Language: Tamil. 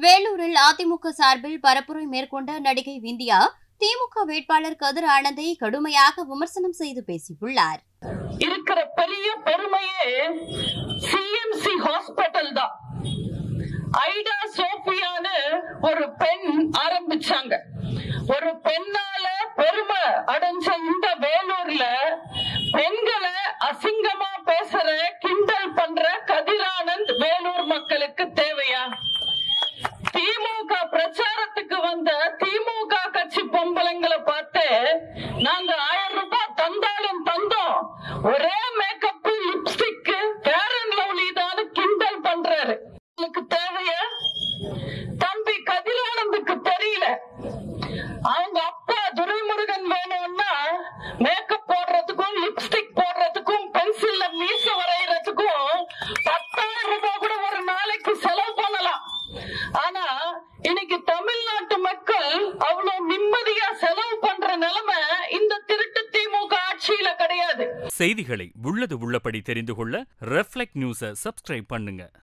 வேலூரில் அதிமுக சார்பில் பரப்புரை மேற்கொண்ட நடிகை விந்தியா திமுக வேட்பாளர் கதிர் ஆனந்தை கடுமையாக விமர்சனம் செய்து பேசியுள்ளார். இருக்கிற பெரிய பெருமையே சிஎம்சி ஹாஸ்பிட்டல் தான். ஐடா சோபியான்னு ஒரு பெண் ஆரம்பிச்சாங்க. ஒரு பெண்ணால பெருமை அடைஞ்ச இந்த வேலூர்ல பெண்களை அசிங்கமா பேசுற கிண்டல் பண்ற கதிர் ஆனந்த் வேலூர் மக்களுக்கு தேவையா? திமுக பிரச்சாரத்துக்கு வந்த திமுக கட்சி பொம்பளைங்களை பார்த்து நாங்க 1000 ரூபாய் தந்தாலும் தந்தோம், ஒரே makeup lipstick fair and lovely தான் கிண்டல் பண்றாரு. உங்களுக்கு தேவையா? தம்பி கதிர் ஆனந்துக்கு தெரியல, அவங்க அப்பா துரைமுருகன் வேணும்னா மேக்கப் போடுறதுக்கும் லிப்ஸ்டிக் போடுறதுக்கும் பென்சில்ல மீச வரைகிறதுக்கும் 10,000 ரூபாய் கூட ஒரு நாளைக்கு செலவு பண்ணலாம். ஆனா இன்னைக்கு தமிழ்நாட்டு மக்கள் அவ்வளவு நிம்மதியா செலவு பண்ற நிலைமை இந்த திருட்டு திமுக ஆட்சியில கிடையாது. செய்திகளை உள்ளது உள்ளபடி தெரிந்து கொள்ள ரெஃப்ளெக்ட் நியூஸை சப்ஸ்கிரைப் பண்ணுங்க.